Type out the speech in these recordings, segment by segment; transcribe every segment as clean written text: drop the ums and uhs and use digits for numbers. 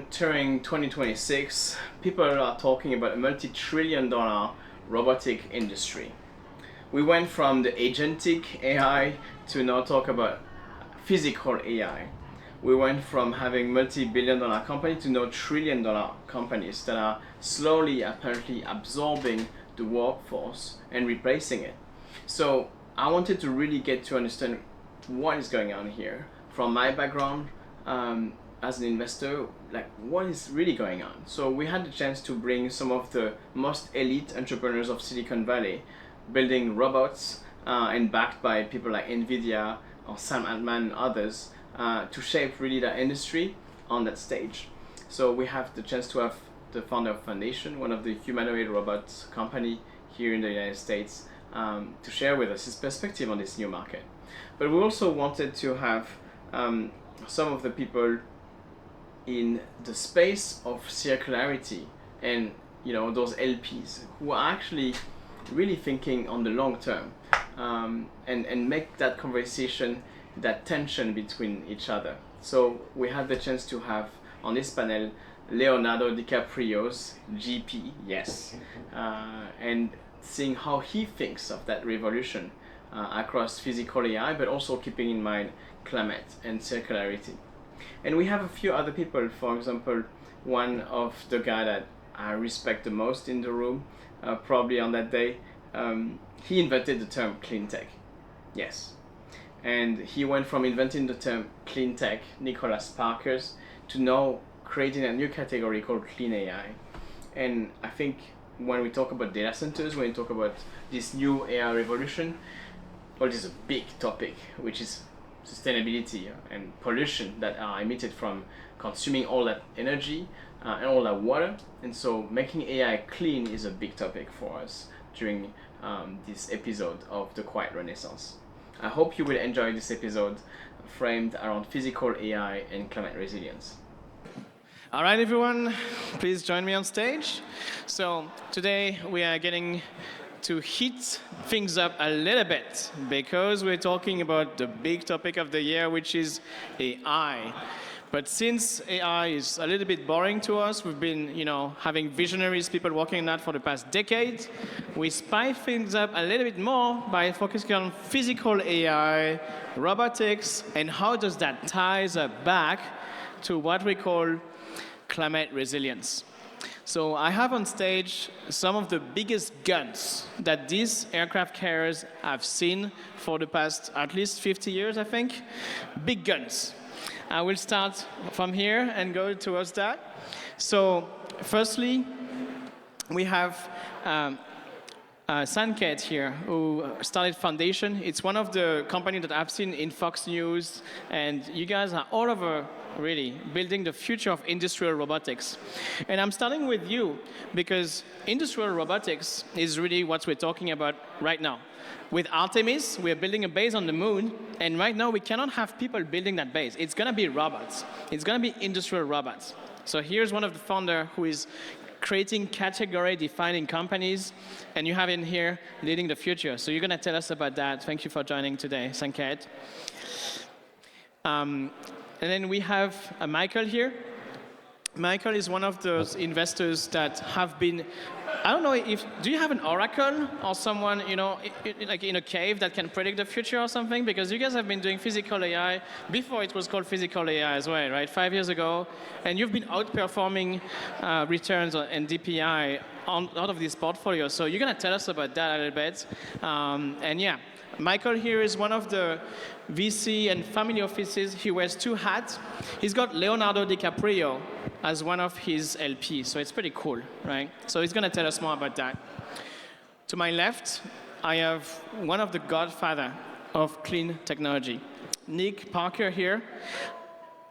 entering 2026, people are talking about a multi-trillion-dollar robotic industry. We went from the agentic AI to now talk about physical AI. We went from having multi-billion-dollar companies to now trillion-dollar companies that are slowly, apparently, absorbing the workforce and replacing it. So I wanted to really get to understand what is going on here from my background as an investor, like what is really going on. So we had the chance to bring some of the most elite entrepreneurs of Silicon Valley, building robots and backed by people like NVIDIA or Sam Altman and others to shape really the industry on that stage. So we have the chance to have the founder of Foundation, one of the humanoid robots company here in the United States, to share with us his perspective on this new market. But we also wanted to have some of the people in the space of circularity and those LPs who are actually really thinking on the long term and make that conversation, that tension between each other. So we had the chance to have on this panel Leonardo DiCaprio's GP, yes, and seeing how he thinks of that revolution across physical AI, but also keeping in mind climate and circularity. And we have a few other people, for example, one of the guy that I respect the most in the room, probably on that day, he invented the term Cleantech, yes. And he went from inventing the term Cleantech, Nicholas Parker's, to now creating a new category called Clean AI. And I think when we talk about data centers, when we talk about this new AI revolution, well, this is a big topic, which is sustainability and pollution that are emitted from consuming all that energy and all that water. And so making AI clean is a big topic for us during this episode of The Quiet Renaissance. I hope you will enjoy this episode framed around physical AI and climate resilience. All right, everyone, please join me on stage. So today we are getting to heat things up a little bit because we're talking about the big topic of the year, which is AI. But since AI is a little bit boring to us, we've been, having visionaries, people working on that for the past decade. We spice things up a little bit more by focusing on physical AI, robotics, and how does that ties us back to what we call climate resilience. So I have on stage some of the biggest guns that these aircraft carriers have seen for the past at least 50 years, I think. Big guns. I will start from here and go towards that. So firstly, we have SANKAET here, who started Foundation. It's one of the companies that I've seen in Fox News, and you guys are all over, really, building the future of industrial robotics. And I'm starting with you, because industrial robotics is really what we're talking about right now. With Artemis, we're building a base on the moon, and right now we cannot have people building that base. It's gonna be robots. It's gonna be industrial robots. So here's one of the founders who is creating category-defining companies, and you have in here leading the future. So you're going to tell us about that. Thank you for joining today, SANKAET. And then we have Michael here. Michael is one of those investors that have been, I don't know do you have an oracle or someone, like in a cave that can predict the future or something? Because you guys have been doing physical AI before it was called physical AI as well, right? 5 years ago. And you've been outperforming returns and DPI out of this portfolio. So you're going to tell us about that a little bit. And yeah, Michael here is one of the VC and family offices. He wears 2 hats. He's got Leonardo DiCaprio as one of his LPs, so it's pretty cool, right? So he's going to tell us more about that. To my left, I have one of the godfather of clean technology. Nick Parker here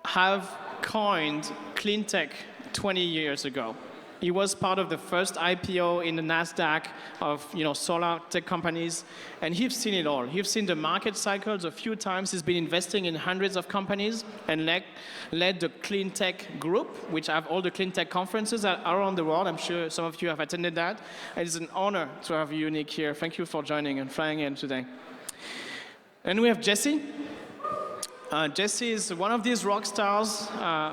have coined Cleantech 20 years ago. He was part of the first IPO in the NASDAQ of solar tech companies, and he's seen it all. He's seen the market cycles a few times. He's been investing in hundreds of companies and led the Cleantech group, which have all the Cleantech conferences around the world. I'm sure some of you have attended that. And it's an honor to have you, Nick, here. Thank you for joining and flying in today. And we have Jessie. Jessie is one of these rock stars.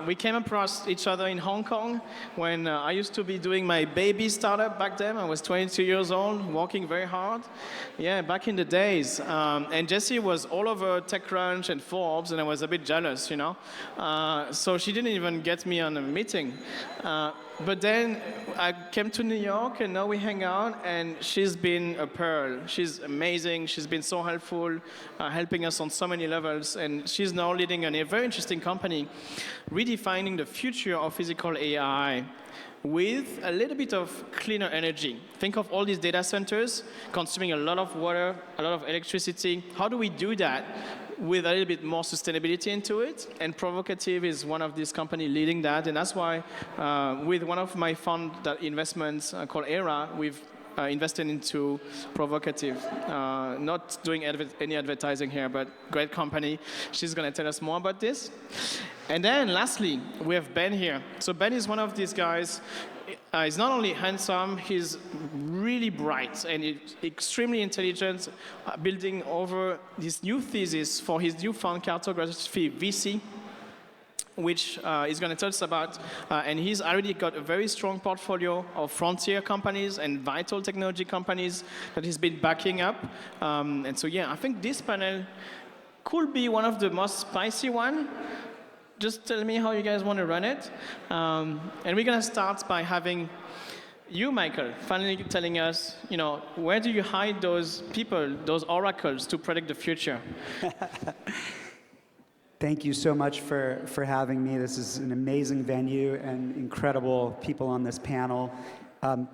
We came across each other in Hong Kong when I used to be doing my baby startup back then. I was 22 years old, working very hard. Yeah, back in the days. And Jessie was all over TechCrunch and Forbes, and I was a bit jealous, you know. So she didn't even get me on a meeting. But then I came to New York, and now we hang out, and she's been a pearl. She's amazing. She's been so helpful, helping us on so many levels, and she's now leading a very interesting company, redefining the future of physical AI with a little bit of cleaner energy. Think of all these data centers consuming a lot of water, a lot of electricity. How do we do that with a little bit more sustainability into it? And Provocative is one of these companies leading that, and that's why with one of my fund investments called ERA, we've invested into Provocative. Not doing any advertising here, but great company. She's going to tell us more about this. And then lastly, we have Ben here. So Ben is one of these guys. He's not only handsome, he's really bright and extremely intelligent, building over this new thesis for his new fund, Cartography VC, which he's going to tell us about. And he's already got a very strong portfolio of frontier companies and vital technology companies that he's been backing up. And so, yeah, I think this panel could be one of the most spicy one. Just tell me how you guys want to run it. And we're going to start by having you, Michael, finally telling us, you know, where do you hide those people, those oracles to predict the future? Thank you so much for having me. This is an amazing venue and incredible people on this panel.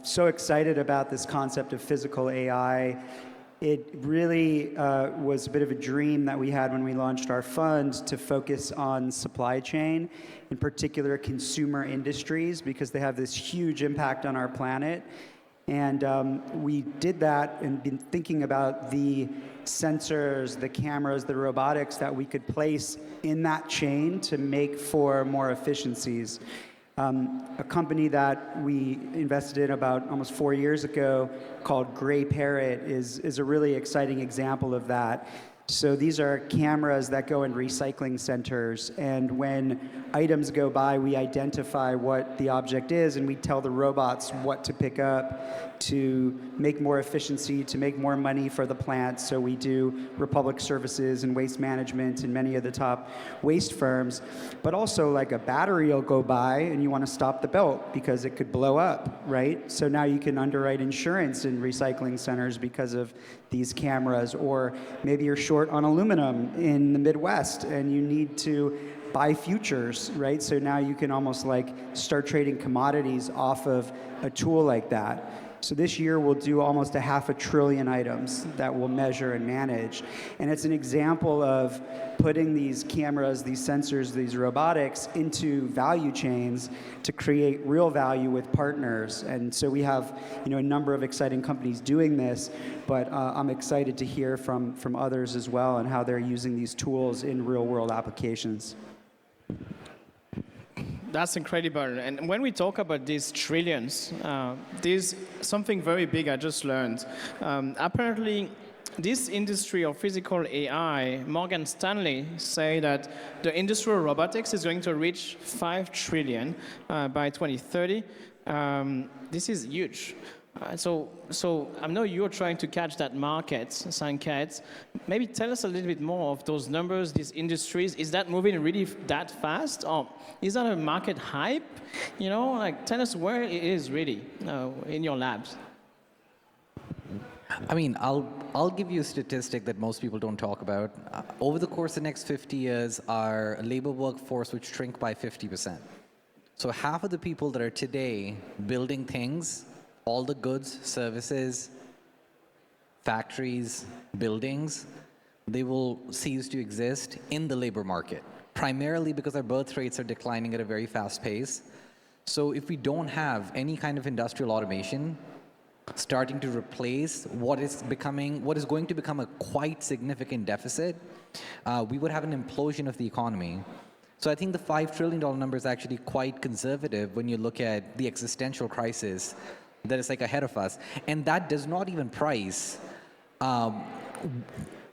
So excited about this concept of physical AI. It really was a bit of a dream that we had when we launched our fund to focus on supply chain, in particular consumer industries, because they have this huge impact on our planet. And we did that and been thinking about the sensors, the cameras, the robotics that we could place in that chain to make for more efficiencies. A company that we invested in about almost 4 years ago called Gray Parrot is a really exciting example of that. So these are cameras that go in recycling centers, and when items go by, we identify what the object is, and we tell the robots what to pick up to make more efficiency, to make more money for the plant. So we do Republic Services and Waste Management and many of the top waste firms. But also, like, a battery will go by, and you want to stop the belt because it could blow up, right? So now you can underwrite insurance in recycling centers because of these cameras. Or maybe you're short on aluminum in the Midwest and you need to buy futures, right? So now you can almost like start trading commodities off of a tool like that. So this year we'll do almost 500 billion items that we'll measure and manage. And it's an example of putting these cameras, these sensors, these robotics into value chains to create real value with partners. And so we have, you know, a number of exciting companies doing this, but I'm excited to hear from others as well and how they're using these tools in real world applications. That's incredible. And when we talk about these trillions, there's something very big I just learned. Apparently, this industry of physical AI, Morgan Stanley say that the industrial robotics is going to reach 5 trillion by 2030. This is huge. So I know you're trying to catch that market, SANKAET. Maybe tell us a little bit more of those numbers, these industries. Is that moving really that fast? Or is that a market hype? You know, like, tell us where it is really in your labs. I mean, I'll give you a statistic that most people don't talk about. Over the course of the next 50 years, our labor workforce would shrink by 50%. So half of the people that are today building things, all the goods, services, factories, buildings, they will cease to exist in the labor market, primarily because our birth rates are declining at a very fast pace. So if we don't have any kind of industrial automation starting to replace what is going to become a quite significant deficit, we would have an implosion of the economy. So I think the $5 trillion number is actually quite conservative when you look at the existential crisis that is like ahead of us. And that does not even price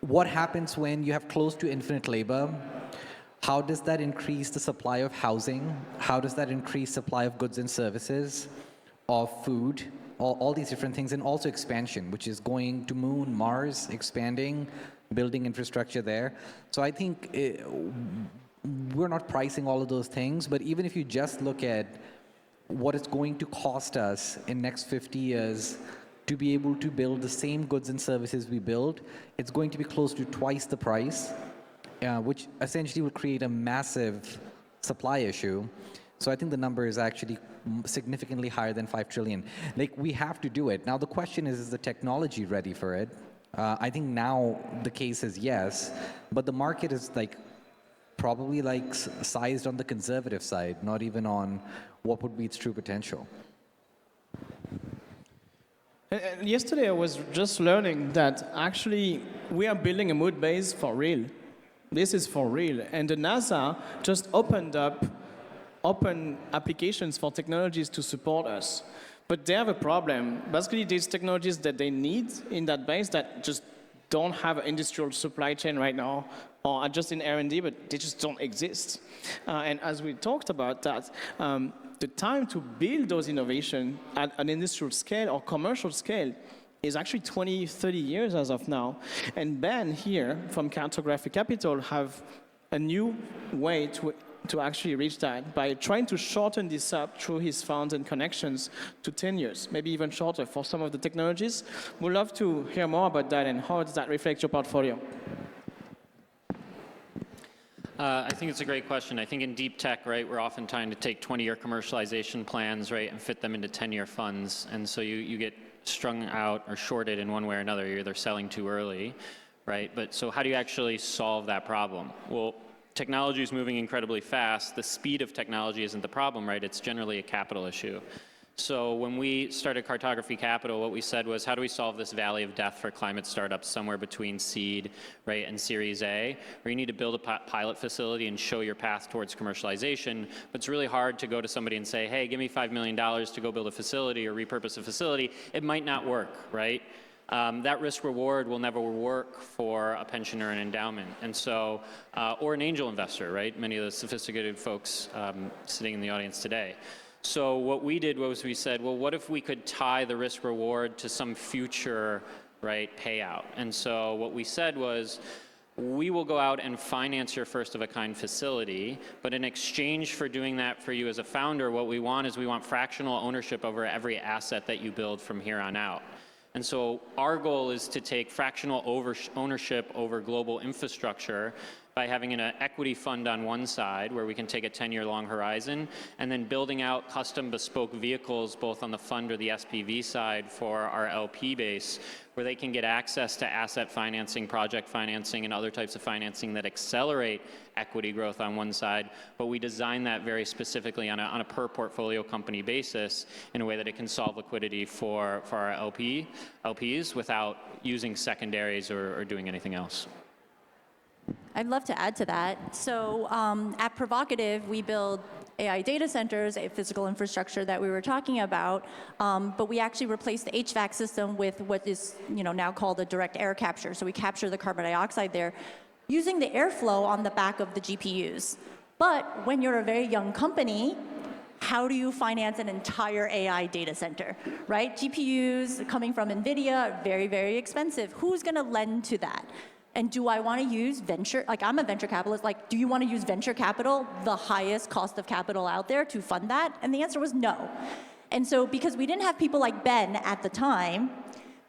what happens when you have close to infinite labor, how does that increase the supply of housing? How does that increase supply of goods and services, of food, all these different things, and also expansion, which is going to Moon, Mars, expanding, building infrastructure there. So I think we're not pricing all of those things, but even if you just look at what it's going to cost us in next 50 years to be able to build the same goods and services we build, it's going to be close to twice the price, which essentially will create a massive supply issue. So I think the number is actually significantly higher than 5 trillion. Like, we have to do it. Now the question is the technology ready for it? I think now the case is yes, but the market is probably sized on the conservative side, not even on what would be its true potential. And yesterday I was just learning that actually we are building a moon base for real. This is for real. And the NASA just opened up open applications for technologies to support us. But they have a problem. Basically, these technologies that they need in that base that just don't have an industrial supply chain right now, or are just in R&D, but they just don't exist. And as we talked about that, the time to build those innovations at an industrial scale or commercial scale is actually 20, 30 years as of now. And Ben here from Cartographic Capital have a new way to actually reach that by trying to shorten this up through his funds and connections to 10 years, maybe even shorter for some of the technologies. We'd love to hear more about that and how does that reflect your portfolio? I think it's a great question. I think in deep tech, right, we're often trying to take 20-year commercialization plans, right, and fit them into 10-year funds. And so you get strung out or shorted in one way or another. You're either selling too early, right? But so how do you actually solve that problem? Well, technology is moving incredibly fast. The speed of technology isn't the problem, right? It's generally a capital issue. So when we started Cartography Capital, what we said was, how do we solve this valley of death for climate startups somewhere between seed, right, and Series A, where you need to build a pilot facility and show your path towards commercialization, but it's really hard to go to somebody and say, hey, give me $5 million to go build a facility or repurpose a facility. It might not work, right? That risk reward will never work for a pension or an endowment, and so, or an angel investor, right? Many of the sophisticated folks sitting in the audience today. So what we did was we said, well, what if we could tie the risk reward to some future, right, payout? And so what we said was, we will go out and finance your first of a kind facility, but in exchange for doing that for you as a founder, what we want is we want fractional ownership over every asset that you build from here on out. And so our goal is to take fractional ownership over global infrastructure by having an equity fund on one side where we can take a 10-year long horizon, and then building out custom bespoke vehicles both on the fund or the SPV side for our LP base, where they can get access to asset financing, project financing, and other types of financing that accelerate equity growth on one side, but we design that very specifically on a per portfolio company basis in a way that it can solve liquidity for our LPs without using secondaries or doing anything else. I'd love to add to that. So at Provocative, we build AI data centers, a physical infrastructure that we were talking about, but we actually replaced the HVAC system with what is now called a direct air capture. So we capture the carbon dioxide there using the airflow on the back of the GPUs. But when you're a very young company, how do you finance an entire AI data center, right? GPUs coming from NVIDIA, very, very expensive. Who's going to lend to that? And do I want to use venture, I'm a venture capitalist, do you want to use venture capital, the highest cost of capital out there, to fund that? And the answer was no. And so because we didn't have people like Ben at the time,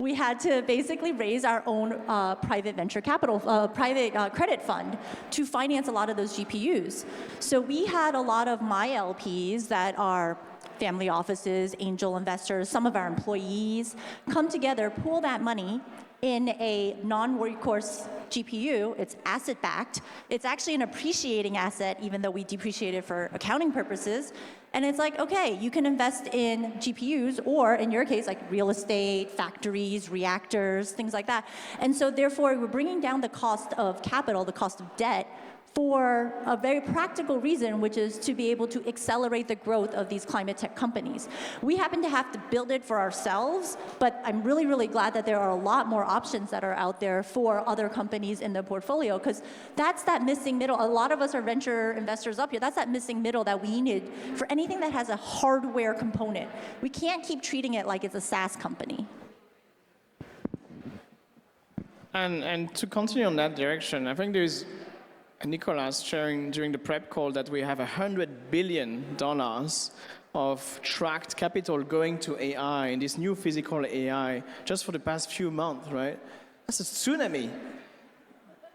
we had to basically raise our own private venture capital, private credit fund to finance a lot of those GPUs. So we had a lot of my LPs that are family offices, angel investors, some of our employees come together, pool that money in a non-recourse GPU. It's asset-backed. It's actually an appreciating asset, even though we depreciate it for accounting purposes. And it's like, okay, you can invest in GPUs, or in your case, like real estate, factories, reactors, things like that. And so therefore, we're bringing down the cost of capital, the cost of debt, for a very practical reason, which is to be able to accelerate the growth of these climate tech companies. We happen to have to build it for ourselves, but I'm really, really glad that there are a lot more options that are out there for other companies in the portfolio, because that's that missing middle. A lot of us are venture investors up here. That's that missing middle that we need for anything that has a hardware component. We can't keep treating it like it's a SaaS company. And to continue on that direction, I think there's Nicolas sharing during the prep call that we have $100 billion of tracked capital going to AI and this new physical AI just for the past few months, right? That's a tsunami.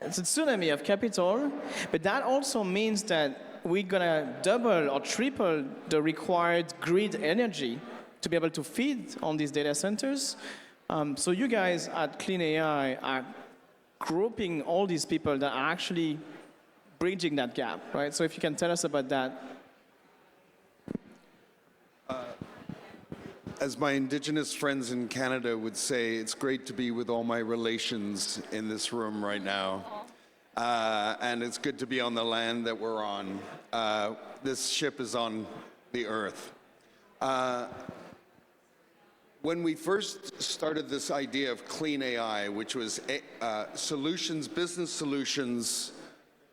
It's a tsunami of capital, but that also means that we're gonna double or triple the required grid energy to be able to feed on these data centers. So you guys at Clean AI are grouping all these people that are actually bridging that gap, right? So if you can tell us about that. As my Indigenous friends in Canada would say, it's great to be with all my relations in this room right now. And it's good to be on the land that we're on. This ship is on the earth. When we first started this idea of clean AI, which was solutions, business solutions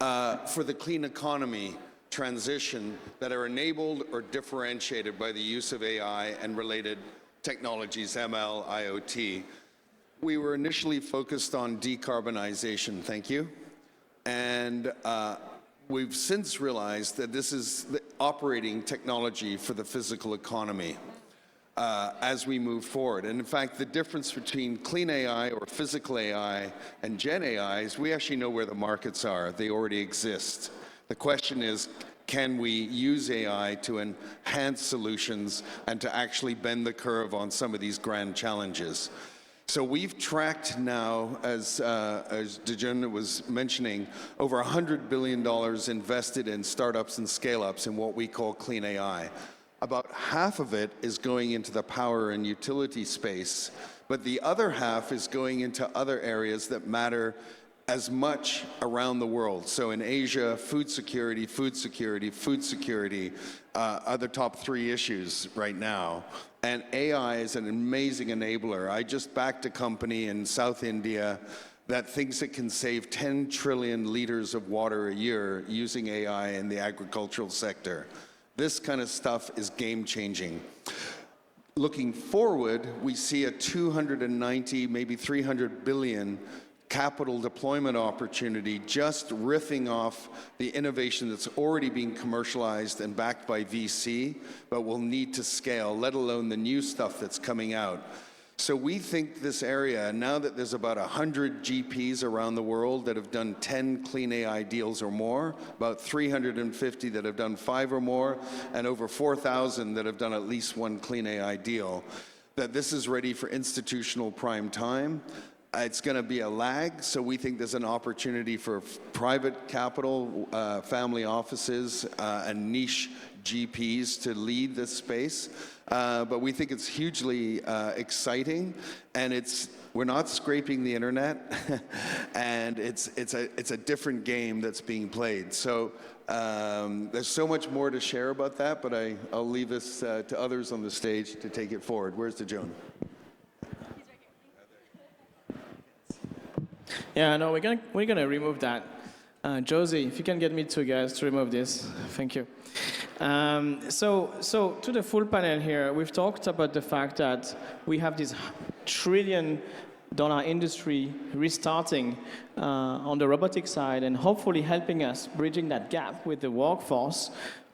for the clean economy transition that are enabled or differentiated by the use of AI and related technologies, ML, IoT, we were initially focused on decarbonization, thank you. And we've since realized that this is the operating technology for the physical economy. As we move forward. And in fact, the difference between clean AI or physical AI and Gen AI is we actually know where the markets are. They already exist. The question is, can we use AI to enhance solutions and to actually bend the curve on some of these grand challenges? So we've tracked now, as Dejun was mentioning, over $100 billion invested in startups and scale-ups in what we call clean AI. About half of it is going into the power and utility space, but the other half is going into other areas that matter as much around the world. So in Asia, food security are the top 3 issues right now. And AI is an amazing enabler. I just backed a company in South India that thinks it can save 10 trillion liters of water a year using AI in the agricultural sector. This kind of stuff is game-changing. Looking forward, we see a 290, maybe 300 billion capital deployment opportunity just riffing off the innovation that's already being commercialized and backed by VC, but will need to scale, let alone the new stuff that's coming out. So we think this area, now that there's about 100 GPs around the world that have done 10 clean AI deals or more, about 350 that have done 5 or more, and over 4,000 that have done at least 1 clean AI deal, that this is ready for institutional prime time. It's going to be a lag, so we think there's an opportunity for private capital, family offices, and niche GPs to lead this space. But we think it's hugely exciting, and we're not scraping the internet, and it's a different game that's being played. So there's so much more to share about that, but I'll leave this to others on the stage to take it forward. Where's Dejun? Yeah, no, we're gonna remove that. Josie, if you can get me 2 guys to remove this, thank you. So to the full panel here, we've talked about the fact that we have this $1 trillion industry restarting on the robotics side and hopefully helping us bridging that gap with the workforce.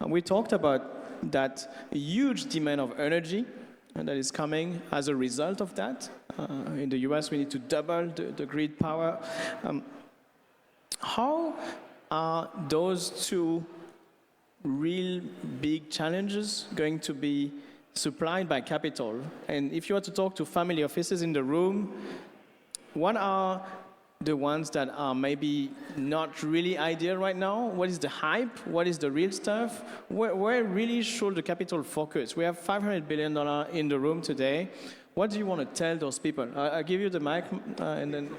We talked about that huge demand of energy and that is coming as a result of that. In the US, we need to double the grid power. How are those 2 real big challenges going to be supplied by capital? And if you were to talk to family offices in the room, what are the ones that are maybe not really ideal right now? What is the hype? What is the real stuff? Where really should the capital focus? We have $500 billion in the room today. What do you want to tell those people? I'll give you the mic and then...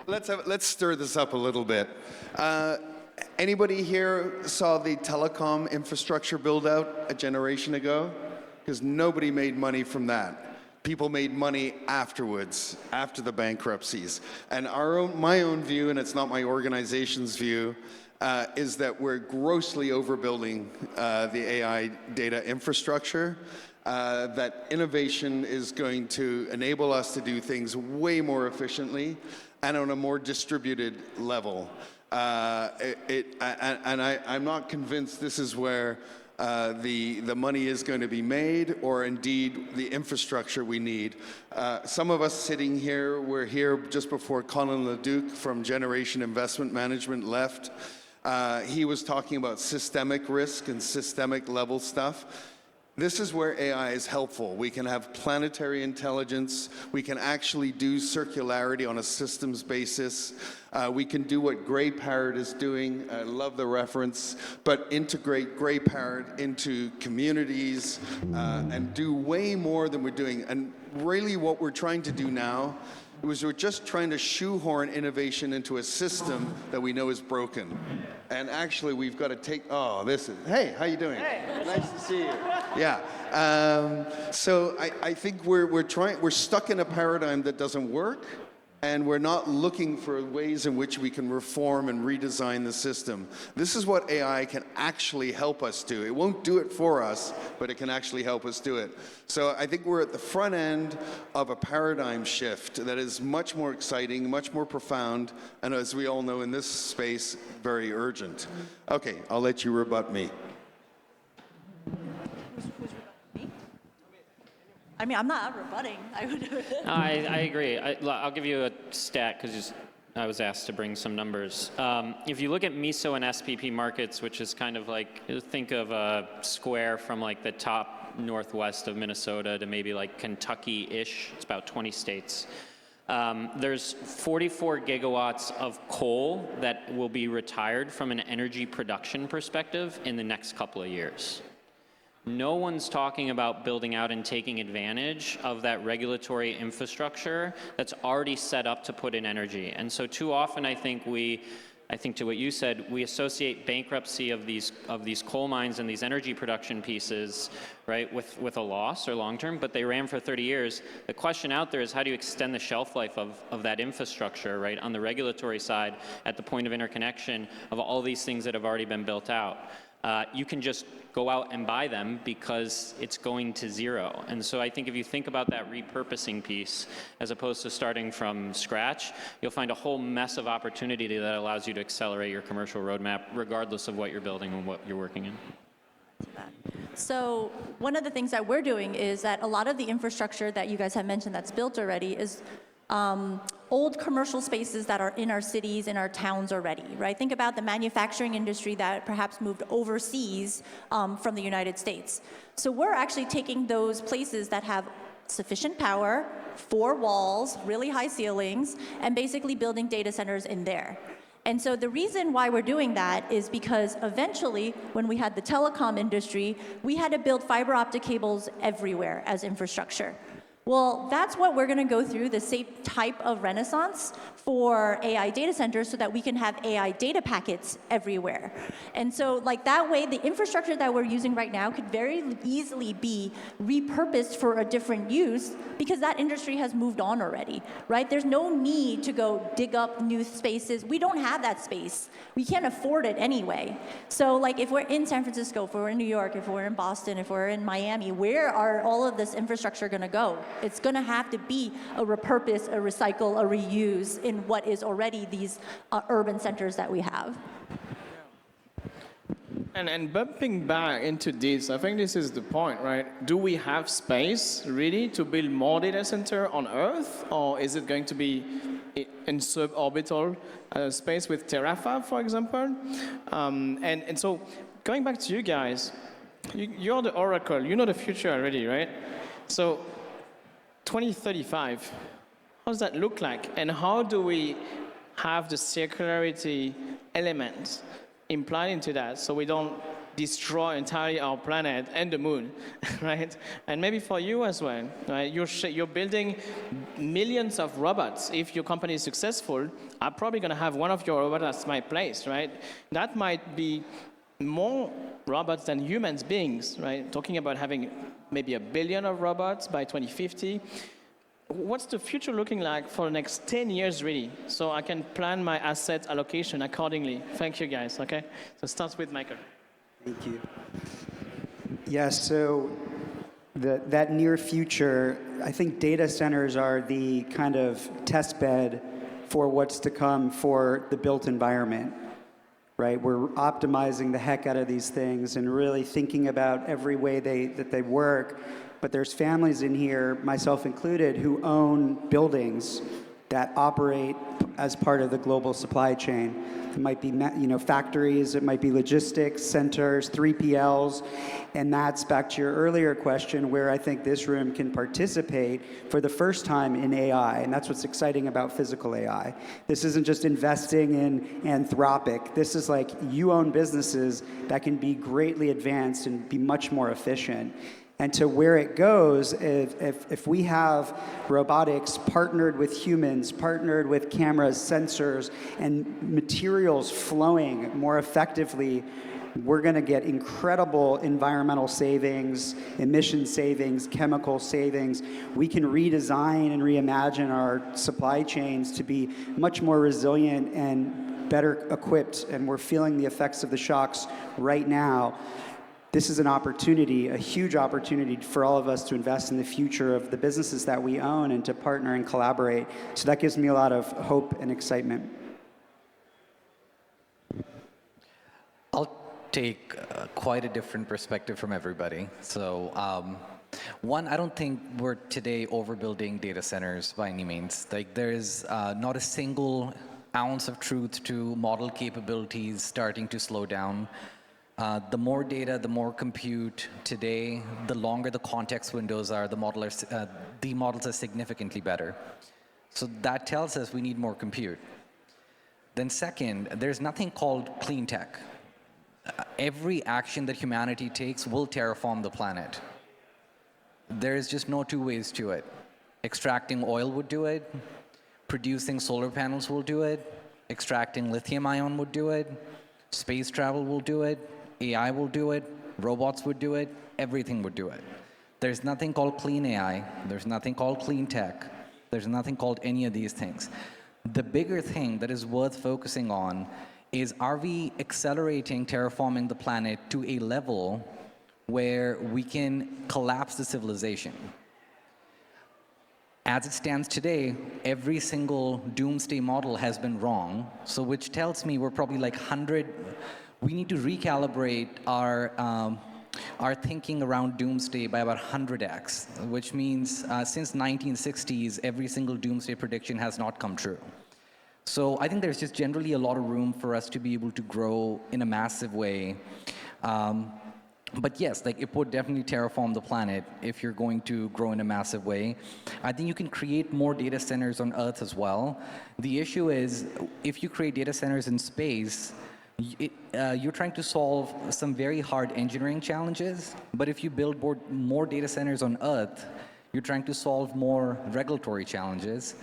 Let's stir this up a little bit. Anybody here saw the telecom infrastructure build out a generation ago? Because nobody made money from that. People made money afterwards, after the bankruptcies. And my own view, and it's not my organization's view, is that we're grossly overbuilding the AI data infrastructure. That innovation is going to enable us to do things way more efficiently and on a more distributed level. I'm not convinced this is where the money is going to be made, or indeed the infrastructure we need. Some of us sitting here were here just before Colin Leduc from Generation Investment Management left. He was talking about systemic risk and systemic level stuff. This is where AI is helpful. We can have planetary intelligence. We can actually do circularity on a systems basis. We can do what Gray Parrot is doing. I love the reference, but integrate Gray Parrot into communities and do way more than we're doing. And really what we're trying to do now is we're just trying to shoehorn innovation into a system that we know is broken. And actually, we've got to take, hey, how you doing? Hey. Nice to see you. Yeah. So I think we're stuck in a paradigm that doesn't work, and we're not looking for ways in which we can reform and redesign the system. This is what AI can actually help us do. It won't do it for us, but it can actually help us do it. So I think we're at the front end of a paradigm shift that is much more exciting, much more profound, and as we all know in this space, very urgent. Okay, I'll let you rebut me. I mean, I'm not rebutting. I agree. I'll give you a stat because I was asked to bring some numbers. If you look at MISO and SPP markets, which is kind of like, think of a square from like the top northwest of Minnesota to maybe like Kentucky-ish, it's about 20 states. There's 44 gigawatts of coal that will be retired from an energy production perspective in the next couple of years. No one's talking about building out and taking advantage of that regulatory infrastructure that's already set up to put in energy. And so too often I think to what you said, we associate bankruptcy of these coal mines and these energy production pieces, right, with a loss or long term, but they ran for 30 years. The question out there is how do you extend the shelf life of that infrastructure, right, on the regulatory side at the point of interconnection of all these things that have already been built out. You can just go out and buy them because it's going to zero. And so I think if you think about that repurposing piece, as opposed to starting from scratch, you'll find a whole mess of opportunity that allows you to accelerate your commercial roadmap, regardless of what you're building and what you're working in. So one of the things that we're doing is that a lot of the infrastructure that you guys have mentioned that's built already is old commercial spaces that are in our cities, in our towns already, right? Think about the manufacturing industry that perhaps moved overseas from the United States. So we're actually taking those places that have sufficient power, 4 walls, really high ceilings, and basically building data centers in there. And so the reason why we're doing that is because eventually, when we had the telecom industry, we had to build fiber optic cables everywhere as infrastructure. Well, that's what we're going to go through, the same type of renaissance for AI data centers so that we can have AI data packets everywhere. And so like that way, the infrastructure that we're using right now could very easily be repurposed for a different use because that industry has moved on already, right? There's no need to go dig up new spaces. We don't have that space. We can't afford it anyway. So like if we're in San Francisco, if we're in New York, if we're in Boston, if we're in Miami, where are all of this infrastructure going to go? It's going to have to be a repurpose, a recycle, a reuse in what is already these urban centers that we have. And bumping back into this, I think this is the point, right? Do we have space really to build more data center on Earth, or is it going to be in suborbital space with Terrafab, for example? And so going back to you guys, you're the oracle, you know the future already, right? So 2035, how does that look like? And how do we have the circularity elements implied into that so we don't destroy entirely our planet and the moon, right? And maybe for you as well, right? You're building millions of robots. If your company is successful, I'm probably going to have one of your robots at my place, right? That might be more robots than humans beings, right? Talking about having maybe 1 billion of robots by 2050. What's the future looking like for the next 10 years, really? So I can plan my asset allocation accordingly. Thank you, guys, okay? So start with Michael. Thank you. Yes, so that near future, I think data centers are the kind of test bed for what's to come for the built environment, right? We're optimizing the heck out of these things and really thinking about every way that they work. But there's families in here, myself included, who own buildings that operate as part of the global supply chain. It might be, factories, it might be logistics centers, 3PLs, and that's back to your earlier question where I think this room can participate for the first time in AI, and that's what's exciting about physical AI. This isn't just investing in Anthropic. This is like you own businesses that can be greatly advanced and be much more efficient. And to where it goes, if we have robotics partnered with humans, partnered with cameras, sensors, and materials flowing more effectively, we're going to get incredible environmental savings, emission savings, chemical savings. We can redesign and reimagine our supply chains to be much more resilient and better equipped, and we're feeling the effects of the shocks right now. This is an opportunity, a huge opportunity for all of us to invest in the future of the businesses that we own and to partner and collaborate. So that gives me a lot of hope and excitement. I'll take quite a different perspective from everybody. So one, I don't think we're today overbuilding data centers by any means. Like there is not a single ounce of truth to model capabilities starting to slow down. The more data, the more compute today, the longer the context windows are, the models are significantly better. So that tells us we need more compute. Then second, there's nothing called clean tech. Every action that humanity takes will terraform the planet. There's just no two ways to it. Extracting oil would do it. Producing solar panels will do it. Extracting lithium ion would do it. Space travel will do it. AI will do it, robots would do it, everything would do it. There's nothing called clean AI, there's nothing called clean tech, there's nothing called any of these things. The bigger thing that is worth focusing on is, are we accelerating terraforming the planet to a level where we can collapse the civilization? As it stands today, every single doomsday model has been wrong, so which tells me we're probably like 100. We need to recalibrate our thinking around doomsday by about 100x, which means since 1960s, every single doomsday prediction has not come true. So I think there's just generally a lot of room for us to be able to grow in a massive way. But yes, like it would definitely terraform the planet if you're going to grow in a massive way. I think you can create more data centers on Earth as well. The issue is, if you create data centers in space, you're trying to solve some very hard engineering challenges, but if you build more data centers on Earth, you're trying to solve more regulatory challenges.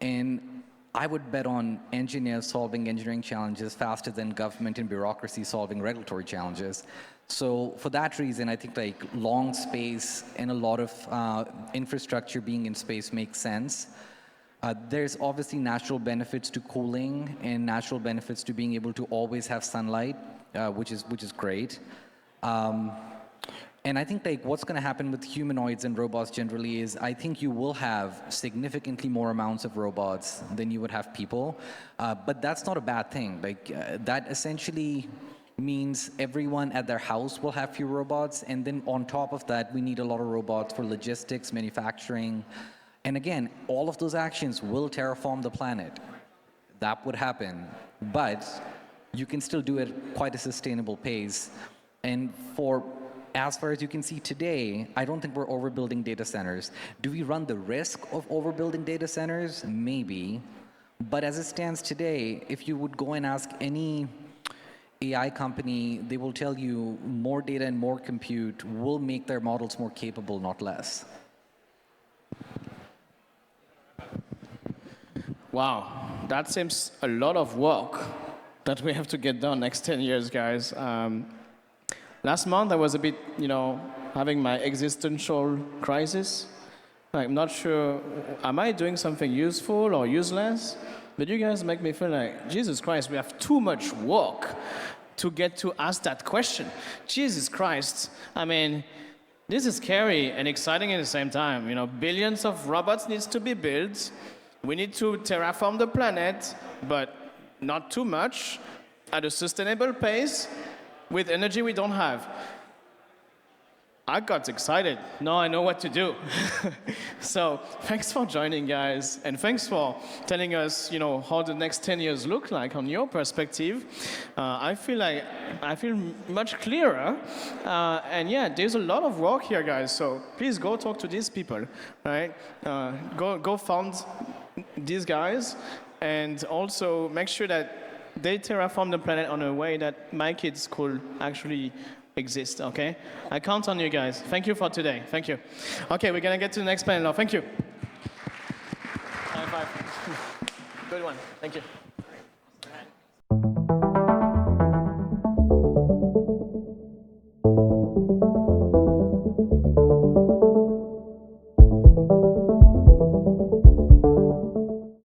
And I would bet on engineers solving engineering challenges faster than government and bureaucracy solving regulatory challenges. So for that reason, I think like long space and a lot of infrastructure being in space makes sense. There's obviously natural benefits to cooling and natural benefits to being able to always have sunlight, which is great. And I think like what's going to happen with humanoids and robots generally is, I think you will have significantly more amounts of robots than you would have people. But that's not a bad thing. Like that essentially means everyone at their house will have few robots, and then on top of that, we need a lot of robots for logistics, manufacturing. And again, all of those actions will terraform the planet. That would happen, but you can still do it at quite a sustainable pace. And as far as you can see today, I don't think we're overbuilding data centers. Do we run the risk of overbuilding data centers? Maybe. But as it stands today, if you would go and ask any AI company, they will tell you more data and more compute will make their models more capable, not less. Wow, that seems a lot of work that we have to get done next 10 years, guys. Last month, I was a bit, having my existential crisis. I'm not sure, am I doing something useful or useless? But you guys make me feel like, Jesus Christ, we have too much work to get to ask that question. Jesus Christ, I mean, this is scary and exciting at the same time. Billions of robots needs to be built. We need to terraform the planet, but not too much, at a sustainable pace, with energy we don't have. I got excited. Now I know what to do. So thanks for joining, guys, and thanks for telling us, how the next 10 years look like on your perspective. I feel much clearer. And yeah, there's a lot of work here, guys. So please go talk to these people, right? Go find these guys, and also make sure that they terraform the planet on a way that my kids could actually exist, okay? I count on you guys. Thank you for today. Thank you. Okay, we're gonna get to the next panel now. Thank you. High five. Good one. Thank you.